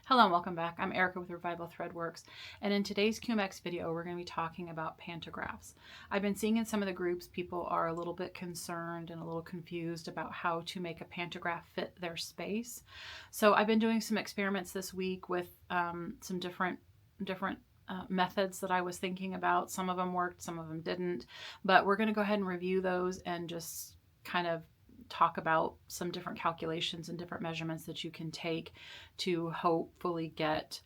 Hello and welcome back. I'm Erica with Revival Threadworks, and in today's QMX video we're going to be talking about pantographs. I've been seeing in some of the groups people are a little bit concerned and a little confused about how to make a pantograph fit their space. So I've been doing some experiments this week with some different methods that I was thinking about. Some of them worked, some of them didn't, but we're going to go ahead and review those and just kind of talk about some different calculations and different measurements that you can take to hopefully get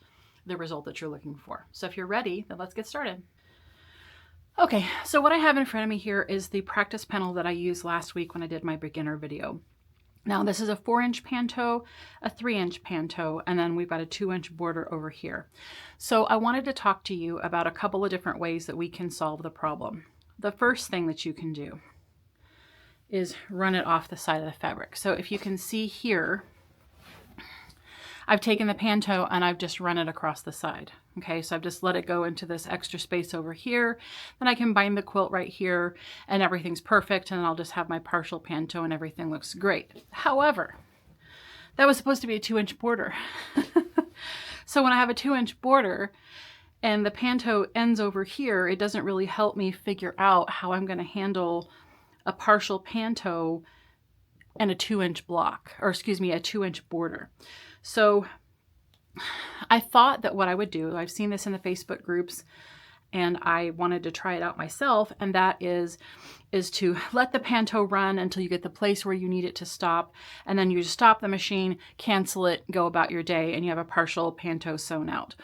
the result that you're looking for. So if you're ready, then let's get started. Okay, so what I have in front of me here is the practice panel that I used last week when I did my beginner video. Now this is a 4-inch panto, a 3-inch panto, and then we've got a 2-inch border over here. So I wanted to talk to you about a couple of different ways that we can solve the problem. The first thing that you can do is run it off the side of the fabric. So if you can see here, I've taken the panto and I've just run it across the side. Okay, so I've just let it go into this extra space over here. Then I can bind the quilt right here and everything's perfect, and I'll just have my partial panto and everything looks great. However, that was supposed to be a 2-inch border. So when I have a 2-inch border and the panto ends over here, it doesn't really help me figure out how I'm going to handle a partial panto and a 2-inch block, or excuse me, a 2-inch border. So I thought that what I would do, I've seen this in the Facebook groups and I wanted to try it out myself, and that is to let the panto run until you get the place where you need it to stop, and then you just stop the machine, cancel it, go about your day, and you have a partial panto sewn out.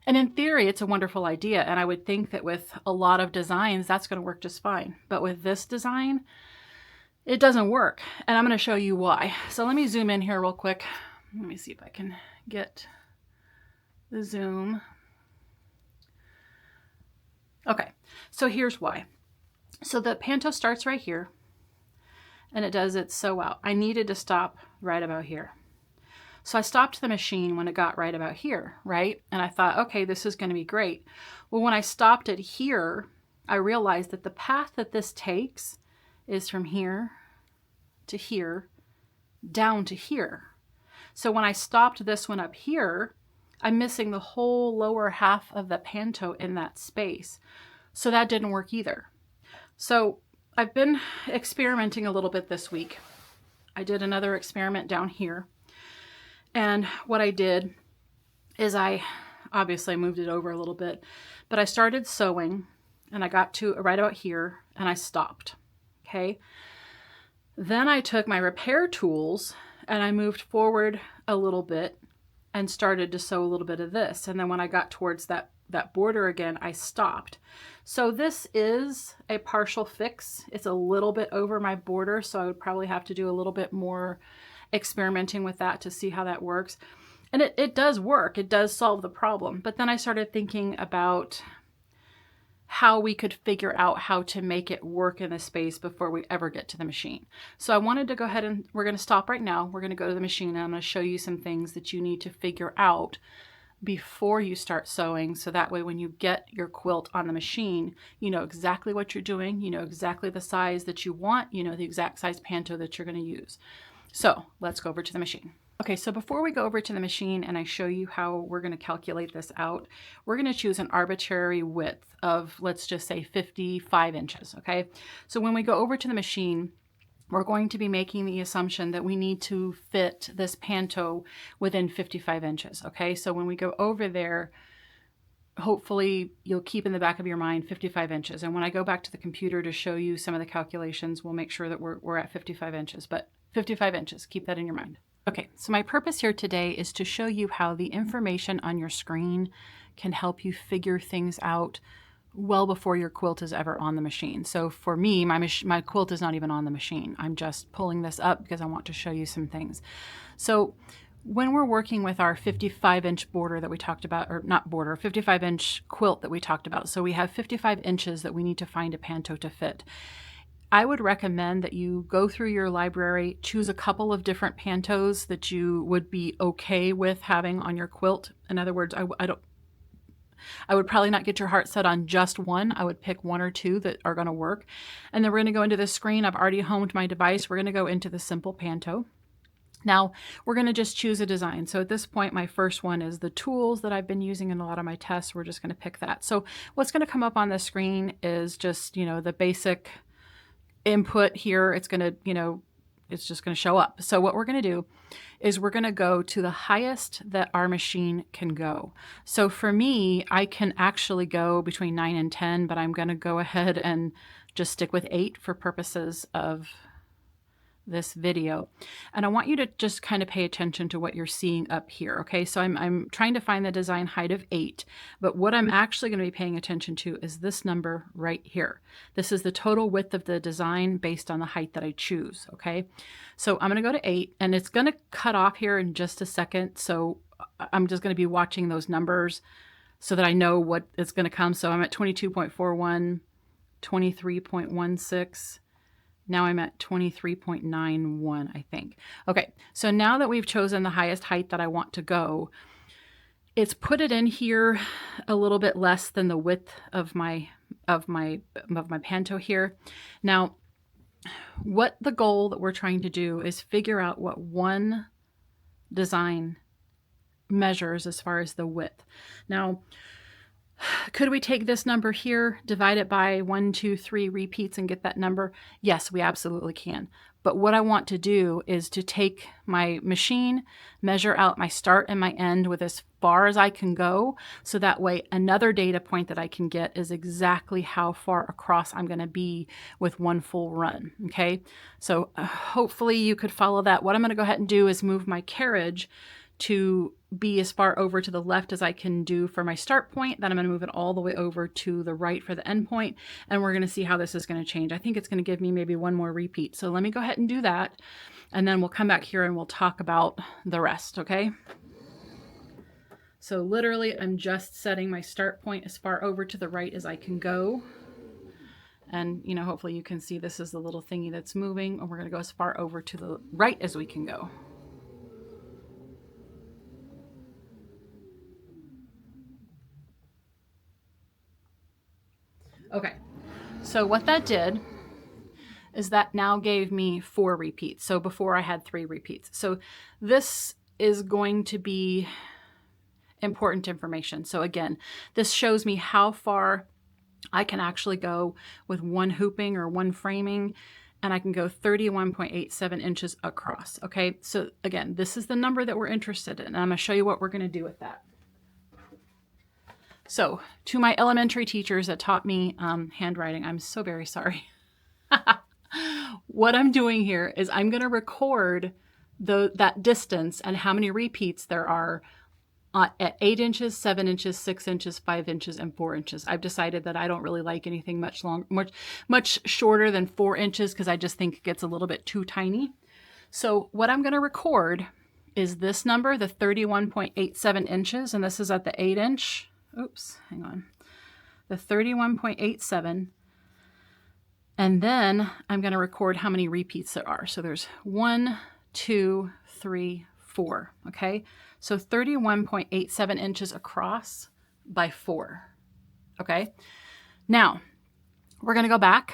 And in theory, it's a wonderful idea, and I would think that with a lot of designs, that's going to work just fine. But with this design, it doesn't work, and I'm going to show you why. So let me zoom in here real quick. Let me see if I can get the zoom. Okay, so here's why. So the panto starts right here, and it does its sew out. I needed to stop right about here. So I stopped the machine when it got right about here, right? And I thought, okay, this is going to be great. Well, when I stopped it here, I realized that the path that this takes is from here to here, down to here. So when I stopped this one up here, I'm missing the whole lower half of the panto in that space. So that didn't work either. So I've been experimenting a little bit this week. I did another experiment down here. And what I did is I obviously moved it over a little bit, but I started sewing and I got to right about here and I stopped. Okay. Then I took my repair tools and I moved forward a little bit and started to sew a little bit of this. And then when I got towards that border again, I stopped. So this is a partial fix. It's a little bit over my border, so I would probably have to do a little bit more experimenting with that to see how that works. And it does work. It does solve the problem. But then I started thinking about how we could figure out how to make it work in the space before we ever get to the machine. So I wanted to go ahead and we're going to stop right now. We're going to go to the machine and I'm going to show you some things that you need to figure out before you start sewing. So that way when you get your quilt on the machine, you know exactly what you're doing. You know exactly the size that you want. You know the exact size panto that you're going to use. So let's go over to the machine. Okay, so before we go over to the machine and I show you how we're going to calculate this out, we're going to choose an arbitrary width of, let's just say 55 inches, okay? So when we go over to the machine, we're going to be making the assumption that we need to fit this panto within 55 inches, okay? So when we go over there, hopefully you'll keep in the back of your mind 55 inches. And when I go back to the computer to show you some of the calculations, we'll make sure that we're at 55 inches, but 55 inches, keep that in your mind. Okay, so my purpose here today is to show you how the information on your screen can help you figure things out well before your quilt is ever on the machine. So for me, my quilt is not even on the machine. I'm just pulling this up because I want to show you some things. So when we're working with our 55-inch border that we talked about, or not border, 55-inch quilt that we talked about, so we have 55 inches that we need to find a panto to fit. I would recommend that you go through your library, choose a couple of different pantos that you would be okay with having on your quilt. In other words, I would probably not get your heart set on just one. I would pick one or two that are going to work. And then we're going to go into the screen. I've already homed my device. We're going to go into the simple panto. Now we're going to just choose a design. So at this point, my first one is the tools that I've been using in a lot of my tests. We're just going to pick that. So what's going to come up on the screen is just, the basic input here. It's going to, it's just going to show up. So what we're going to do is we're going to go to the highest that our machine can go. So for me, I can actually go between 9 and 10, but I'm going to go ahead and just stick with 8 for purposes of this video. And I want you to just kind of pay attention to what you're seeing up here. Okay, so I'm trying to find the design height of 8, but what I'm actually going to be paying attention to is this number right here. This is the total width of the design based on the height that I choose. Okay, so I'm going to go to 8, and it's going to cut off here in just a second. So I'm just going to be watching those numbers so that I know what is going to come. So I'm at 22.41, 23.16. Now I'm at 23.91, I think. Okay, so now that we've chosen the highest height that I want to go, it's put it in here a little bit less than the width of my Panto here. Now, what the goal that we're trying to do is figure out what one design measures as far as the width. Now, could we take this number here, divide it by 1, 2, 3 repeats and get that number? Yes, we absolutely can. But what I want to do is to take my machine, measure out my start and my end with as far as I can go. So that way another data point that I can get is exactly how far across I'm going to be with one full run. Okay, so hopefully you could follow that. What I'm going to go ahead and do is move my carriage to be as far over to the left as I can do for my start point. Then I'm going to move it all the way over to the right for the end point, and we're going to see how this is going to change. I think it's going to give me maybe one more repeat. So let me go ahead and do that, and then we'll come back here and we'll talk about the rest, okay? So literally, I'm just setting my start point as far over to the right as I can go. And, hopefully you can see this is the little thingy that's moving, and we're going to go as far over to the right as we can go. Okay, so what that did is that now gave me 4 repeats. So before I had 3 repeats. So this is going to be important information. So again, this shows me how far I can actually go with one hooping or one framing, and I can go 31.87 inches across. Okay, so again, this is the number that we're interested in, and I'm going to show you what we're going to do with that. So to my elementary teachers that taught me handwriting, I'm so very sorry. What I'm doing here is I'm going to record that distance and how many repeats there are at 8 inches, 7 inches, 6 inches, 5 inches, and 4 inches. I've decided that I don't really like anything much shorter than 4 inches because I just think it gets a little bit too tiny. So what I'm going to record is this number, the 31.87 inches, and this is at the 8 inch. Oops, hang on. The 31.87. And then I'm going to record how many repeats there are. So there's 1, 2, 3, 4. Okay. So 31.87 inches across by 4. Okay. Now we're going to go back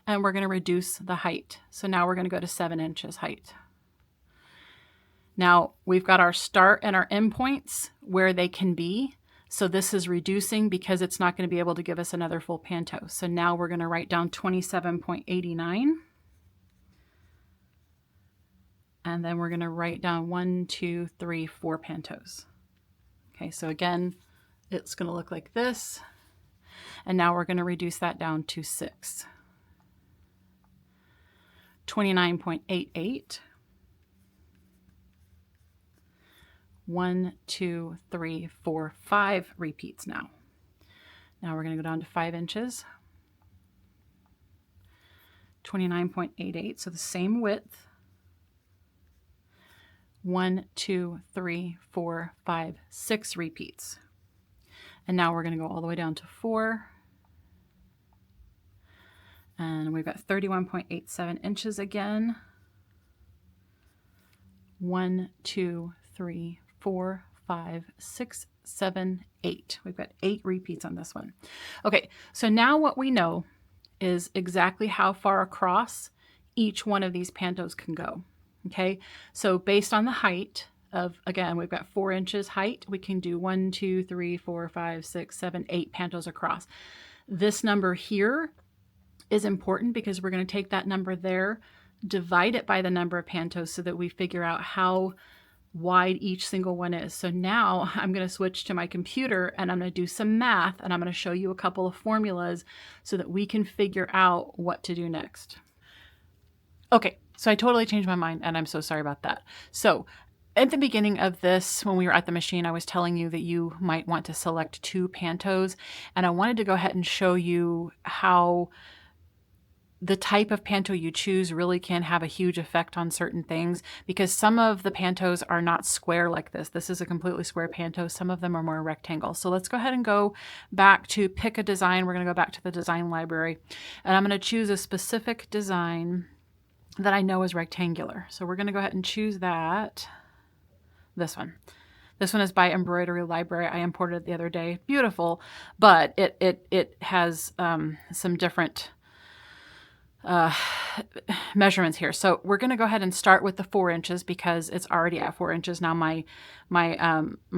and we're going to reduce the height. So now we're going to go to 7 inches height. Now we've got our start and our end points where they can be. So this is reducing because it's not going to be able to give us another full Panto. So now we're going to write down 27.89. And then we're going to write down 1, 2, 3, 4 Pantos. Okay, so again, it's going to look like this. And now we're going to reduce that down to 6. 29.88. 1, 2, 3, 4, 5 repeats now. Now we're going to go down to 5 inches. 29.88, so the same width. 1, 2, 3, 4, 5, 6 repeats. And now we're going to go all the way down to 4. And we've got 31.87 inches again. 1, 2, 3, 4, 5, 6, 7, 8. We've got 8 repeats on this one. Okay, so now what we know is exactly how far across each one of these Pantos can go. Okay, so based on the height of, again, we've got 4 inches height, we can do 1, 2, 3, 4, 5, 6, 7, 8 pantos across. This number here is important because we're going to take that number there, divide it by the number of pantos so that we figure out how wide each single one is. So now I'm going to switch to my computer and I'm going to do some math, and I'm going to show you a couple of formulas so that we can figure out what to do next. Okay, so I totally changed my mind and I'm so sorry about that. So at the beginning of this, when we were at the machine, I was telling you that you might want to select 2 pantos, and I wanted to go ahead and show you how the type of panto you choose really can have a huge effect on certain things, because some of the pantos are not square like this. This is a completely square panto. Some of them are more rectangle. So let's go ahead and go back to pick a design. We're going to go back to the design library, and I'm going to choose a specific design that I know is rectangular. So we're going to go ahead and choose that. This one. This one is by Embroidery Library. I imported it the other day. Beautiful, but it has some different measurements here. So we're going to go ahead and start with the 4 inches because it's already at 4 inches. Now my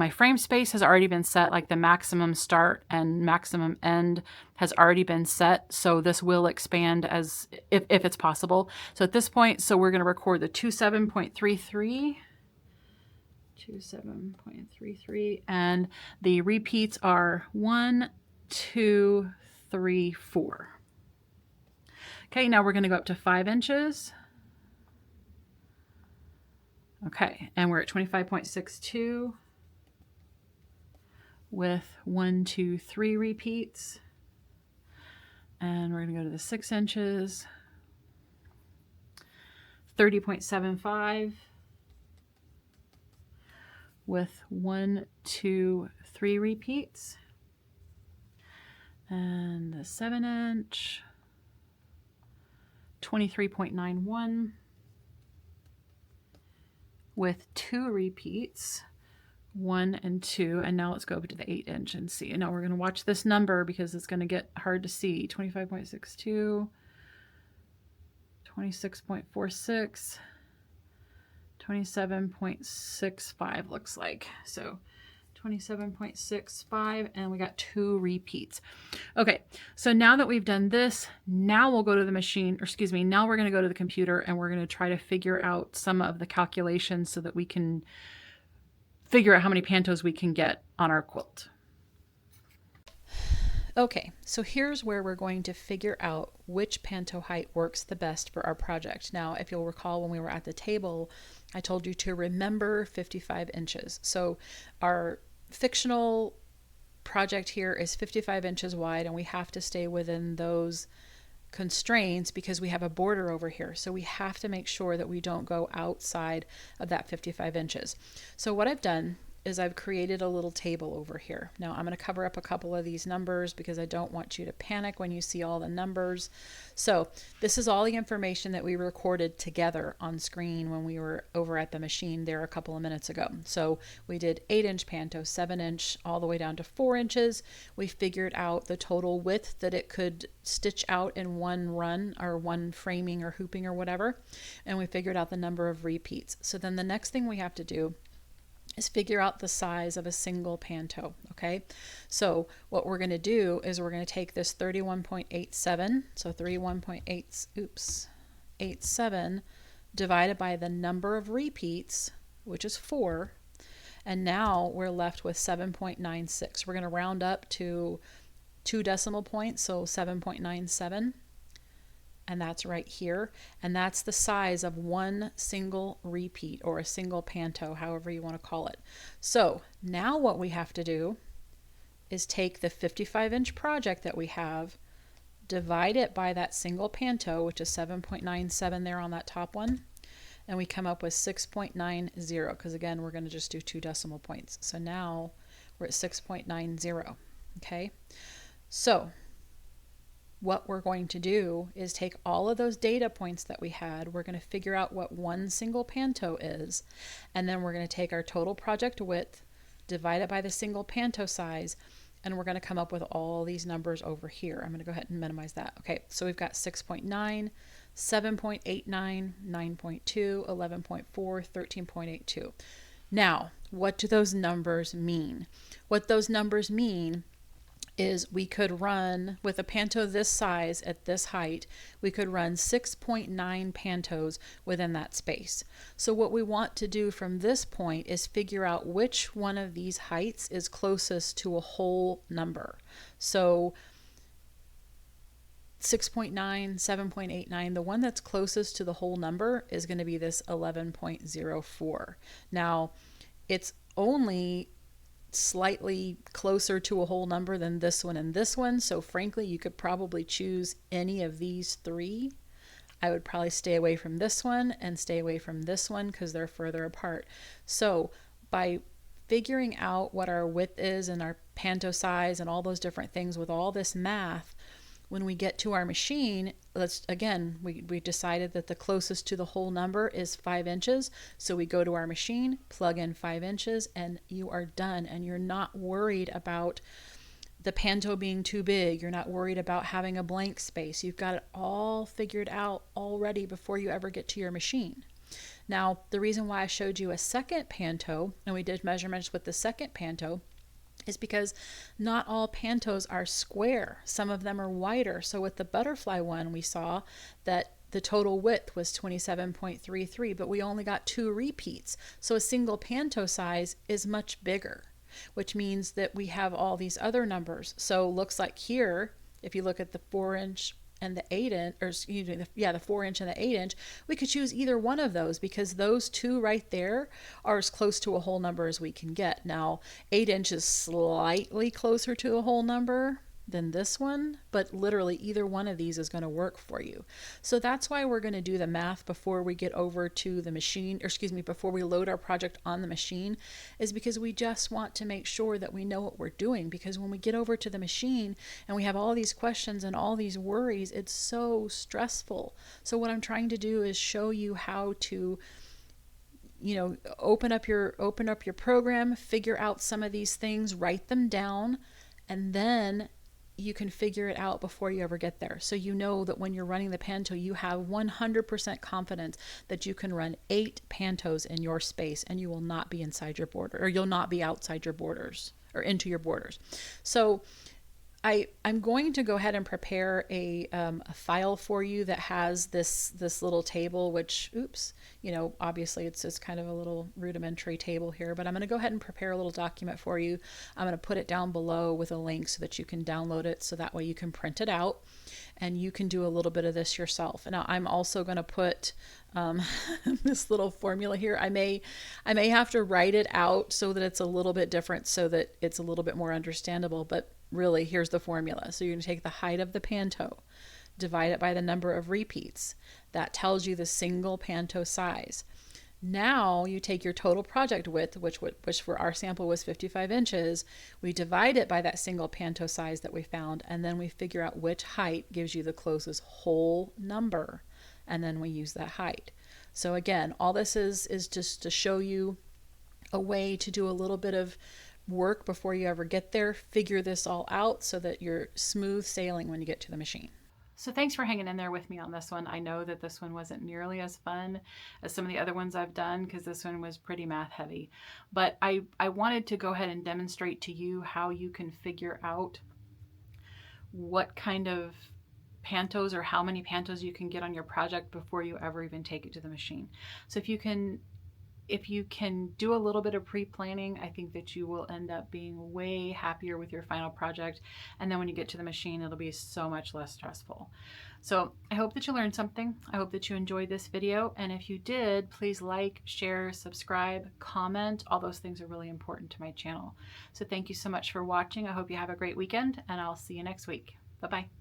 frame space has already been set, like the maximum start and maximum end has already been set. So this will expand as if it's possible. So at this point, so we're going to record the 27.33. 27.33, and the repeats are 1, 2, 3, 4. Okay, now we're going to go up to 5 inches. Okay, and we're at 25.62 with 1, 2, 3 repeats. And we're going to go to the 6 inches, 30.75 with 1, 2, 3 repeats. And the 7 inch, 23.91 with 2 repeats, 1 and 2. And now let's go up to the 8 inch and see. And now we're going to watch this number because it's going to get hard to see. 25.62, 26.46, 27.65 looks like. So 27.65, and we got 2 repeats. Okay, so now that we've done this, now we'll go to the machine, or excuse me, now we're going to go to the computer and we're going to try to figure out some of the calculations so that we can figure out how many pantos we can get on our quilt. Okay, so here's where we're going to figure out which panto height works the best for our project. Now, if you'll recall when we were at the table, I told you to remember 55 inches. So our fictional project here is 55 inches wide, and we have to stay within those constraints because we have a border over here. So we have to make sure that we don't go outside of that 55 inches. So what I've done is I've created a little table over here. Now I'm going to cover up a couple of these numbers because I don't want you to panic when you see all the numbers. So this is all the information that we recorded together on screen when we were over at the machine there a couple of minutes ago. So we did 8 inch panto, 7 inch, all the way down to 4 inches. We figured out the total width that it could stitch out in one run, or one framing or hooping or whatever. And we figured out the number of repeats. So then the next thing we have to do is figure out the size of a single panto. Okay, so what we're going to do is we're going to take this 31.87, so 31.87 divided by the number of repeats, which is 4, and now we're left with 7.96. We're going to round up to 2 decimal points, so 7.97. And that's right here, and that's the size of one single repeat, or a single panto, however you want to call it. So now what we have to do is take the 55 inch project that we have, divide it by that single panto, which is 7.97 there on that top one, and we come up with 6.90, because again we're going to just do 2 decimal points. So now we're at 6.90. Okay, so what we're going to do is take all of those data points that we had, we're going to figure out what one single panto is, and then we're going to take our total project width, divide it by the single panto size, and we're going to come up with all these numbers over here. I'm going to go ahead and minimize that. Okay, so we've got 6.9, 7.89, 9.2, 11.4, 13.82. Now, what do those numbers mean? What those numbers mean is we could run, with a panto this size at this height, we could run 6.9 pantos within that space. So what we want to do from this point is figure out which one of these heights is closest to a whole number. So 6.9, 7.89, the one that's closest to the whole number is going to be this 11.04. Now, it's only slightly closer to a whole number than this one and this one, so frankly you could probably choose any of these three. I would probably stay away from this one and stay away from this one because they're further apart. So by figuring out what our width is and our panto size and all those different things with all this math, when we get to our machine, we decided that the closest to the whole number is 5 inches. So we go to our machine, plug in 5 inches, and you are done. And you're not worried about the panto being too big. You're not worried about having a blank space. You've got it all figured out already before you ever get to your machine. Now, the reason why I showed you a second panto, and we did measurements with the second panto, is because not all pantos are square. Some of them are wider. So with the butterfly one, we saw that the total width was 27.33, but we only got 2 repeats. So a single panto size is much bigger, which means that we have all these other numbers. So looks like here, if you look at the 4-inch and the 8-inch, or excuse me, the 4-inch and the 8-inch, we could choose either one of those because those two right there are as close to a whole number as we can get. Now, 8-inch is slightly closer to a whole number than this one, but literally either one of these is going to work for you. So that's why we're going to do the math before we get over to the machine, or excuse me, before we load our project on the machine, is because we just want to make sure that we know what we're doing, because when we get over to the machine and we have all these questions and all these worries, it's so stressful. So what I'm trying to do is show you how to open up your program, figure out some of these things, write them down, and then you can figure it out before you ever get there. So you know that when you're running the panto, you have 100% confidence that you can run 8 pantos in your space and you will not be inside your border, or you'll not be outside your borders or into your borders. So I'm going to go ahead and prepare a file for you that has this little table, which, obviously it's kind of a little rudimentary table here, but I'm going to go ahead and prepare a little document for you. I'm going to put it down below with a link so that you can download it, so that way you can print it out and you can do a little bit of this yourself. Now, I'm also going to put this little formula here. I may have to write it out so that it's a little bit different, so that it's a little bit more understandable, but really, here's the formula. So you're going to take the height of the panto, divide it by the number of repeats. That tells you the single panto size. Now you take your total project width, which for our sample was 55 inches. We divide it by that single panto size that we found, and then we figure out which height gives you the closest whole number, and then we use that height. So again, all this is just to show you a way to do a little bit of work before you ever get there. Figure this all out so that you're smooth sailing when you get to the machine. So thanks for hanging in there with me on this one. I know that this one wasn't nearly as fun as some of the other ones I've done, because this one was pretty math heavy. But I wanted to go ahead and demonstrate to you how you can figure out what kind of pantos or how many pantos you can get on your project before you ever even take it to the machine. So if you can do a little bit of pre-planning, I think that you will end up being way happier with your final project. And then when you get to the machine, it'll be so much less stressful. So I hope that you learned something. I hope that you enjoyed this video. And if you did, please like, share, subscribe, comment. All those things are really important to my channel. So thank you so much for watching. I hope you have a great weekend, and I'll see you next week. Bye-bye.